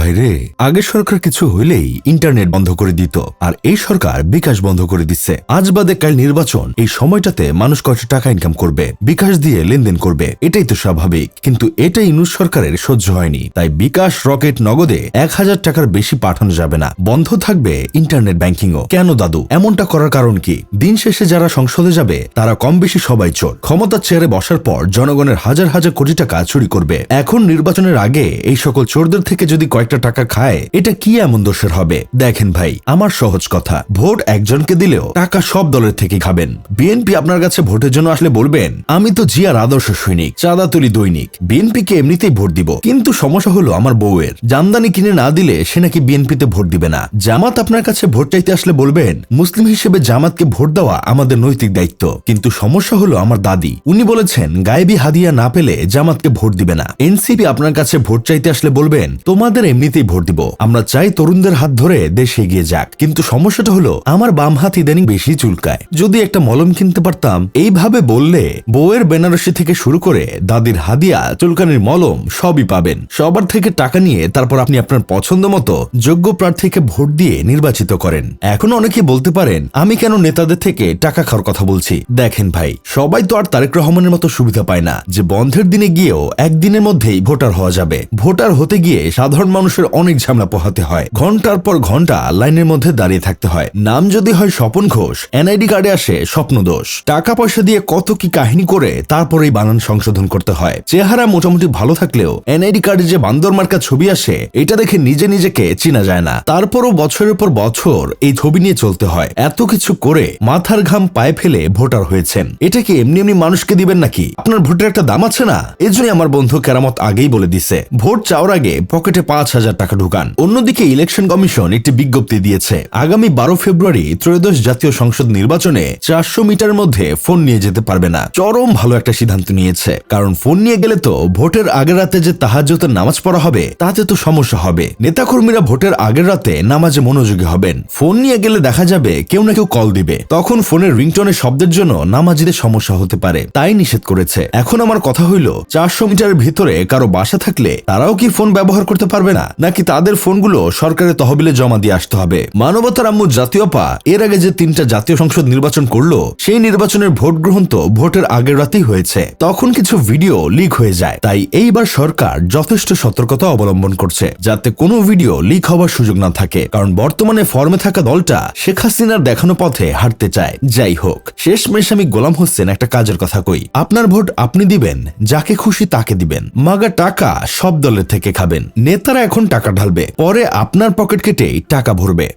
ভাইরে, আগের সরকার কিছু হইলেই ইন্টারনেট বন্ধ করে দিত, আর এই সরকার বিকাশ বন্ধ করে দিচ্ছে। আজ বাদে কাল নির্বাচন, এই সময়টাতে মানুষ কয়টা টাকা ইনকাম করবে, বিকাশ দিয়ে লেনদেন করবে, এটাই তো স্বাভাবিক। কিন্তু এটা ইউনূস সরকারের সহ্য হয়নি, তাই বিকাশ রকেট নগদে 1000 টাকার বেশি পাঠানো যাবে না, বন্ধ থাকবে ইন্টারনেট ব্যাংকিংও। কেন দাদু, এমনটা করার কারণ কি? দিন শেষে যারা সংসদে যাবে তারা কম বেশি সবাই চোর। ক্ষমতার চেয়ারে বসার পর জনগণের হাজার হাজার কোটি টাকা চুরি করবে। এখন নির্বাচনের আগে এই সকল চোরদের থেকে যদি কয়েকটা টাকা খায়, এটা কি এমন দোষের হবে? দেখেন ভাই, আমার সহজ কথা, ভোট একজনকে দিলেও টাকা সব দলের থেকে খাবেন। বিএনপি আপনার কাছে ভোটের জন্য আসলে বলবেন, আমি তো জিয়ার আদর্শ সৈনিক, চাঁদা তুলি দৈনিক, বিএনপিকে এমনিতেই ভোট দিব। কিন্তু সমস্যা হলো আমার বউয়ের জামদানি কিনে না দিলে সে নাকি বিএনপিতে ভোট দিবে না। জামাত আপনার কাছে ভোট চাইতে আসলে বলবেন, মুসলিম হিসেবে জামাতকে ভোট দেওয়া আমাদের নৈতিক দায়িত্ব। কিন্তু সমস্যা হলো আমার দাদি, উনি বলেছেন গায়েবী হাদিয়া না পেলে জামাতকে ভোট দিবে না। এনসিপি আপনার কাছে ভোট চাইতে আসলে বলবেন, তোমাদের এমনিতেই ভোট দিব, আমরা চাই তরুণদের হাত ধরে দেশ এগিয়ে যাক। কিন্তু সমস্যাটা হলো আমার বাম হাত ইদানিং বেশি চুলকায়, যদি একটা মলম কিনতে পারতাম। এইভাবে বললে বউয়ের বেনারসি থেকে শুরু করে দাদির হাদিয়া, চুলকানির মলম সবই পাবেন। সবার থেকে টাকা নিয়ে তারপর আপনি আপনার পছন্দ মতো যোগ্য প্রার্থীকে ভোট দিয়ে নির্বাচিত করেন। এখন অনেকে বলতে পারেন, আমি কেন নেতাদের থেকে টাকা খাওয়ার কথা বলছি? দেখেন ভাই, সবাই তো আর তারেক রহমানের মতো সুবিধা পায় না যে বন্ধের দিনে গিয়েও একদিনের মধ্যেই ভোটার হওয়া যাবে। ভোটার হতে গিয়ে সাধারণ মানুষের অনেক ঝামেলা পোহাতে হয়, ঘন্টার পর ঘন্টা লাইনের মধ্যে দাঁড়িয়ে থাকতে হয়। নাম যদি হয় স্বপন ঘোষ, এনআইডি কার্ডে আসে স্বপ্ন দোষ। টাকা পয়সা দিয়ে কত কি কাহিনী করে তারপরেই বানান সংশোধন করতে হয়। চেহারা মোটামুটি ভালো থাকলেও এনআইডি কার্ডে যে বান্দর মার্কা ছবি আসে, এটা দেখে নিজেকে চেনা যায় না। তারপরও বছরের পর বছর এই ছবি নিয়ে চলতে হয়। এত কিছু করে মাথার ঘাম পায়ে ফেলে ভোটার হয়েছেন, এটা কি এমনি এমনি মানুষকে দিবেন নাকি? আপনার ভোটের একটা দাম আছে না? এজন্যই আমার বন্ধু কেরামত আগেই বলে দিছে, ভোট চাওয়ার আগে পকেটে 5000 টাকা ঢুকান। অন্যদিকে ইলেকশন কমিশন একটি বিজ্ঞপ্তি দিয়েছে, আগামী 12 ফেব্রুয়ারি ত্রয়োদশ জাতীয় সংসদ নির্বাচনে 400 মিটার মধ্যে ফোন নিয়ে যেতে পারবে না। চরম ভালো একটা সিদ্ধান্ত নিয়েছে, কারণ ফোন নিয়ে গেলে তো ভোটের আগের রাতে যে তাহাজ্জুদের নামাজ পড়া হবে তাতে তো সমস্যা হবে। নেতাকর্মীরা ভোটের আগের রাতে নামাজে মনোযোগী হবেন। ফোন নিয়ে গেলে দেখা যাবে কেউ না কেউ কল দিবে, তখন ফোনের রিংটোনের শব্দের জন্য নামাজিদের সমস্যা হতে পারে, তাই নিষেধ করেছে। এখন আমার কথা হইল, 400 মিটারের ভিতরে কারো বাসা থাকলে তারাও কি ফোন ব্যবহার করতে পারবে না, নাকি তাদের ফোনগুলো সরকারের তহবিলে জমা দিয়ে আসতে হবে? মানবতার আম্মু জাতীয় পা এর আগে যে 3টা জাতীয় সংসদ নির্বাচন করলো, সেই নির্বাচনের ভোট গ্রহণ তো ভোটের আগের রাতেই হয়েছে, তখন কিছু ভিডিও লিক হয়ে যায়। তাই এইবার সরকার যথেষ্ট সতর্কতা অবলম্বন করছে যাতে কোনো ভিডিও লিক হওয়ার সুযোগ না থাকে, কারণ বর্তমানে ফর্মে থাকা দলটা শেখ হাসিনার দেখানো পথে হাঁটতে চায়। যাই হোক, শেষমেশ আমি গোলাম হোসেন একটা কাজের কথা কই, আপনার ভোট আপনি দিবেন, যাকে খুশি তাকে দিবেন। মাগা টাকা সব দলের থেকে খাবেন। নেতারা এখন টাকা ঢালবে, পরে আপনার পকেট কেটেই টাকা ভরবে।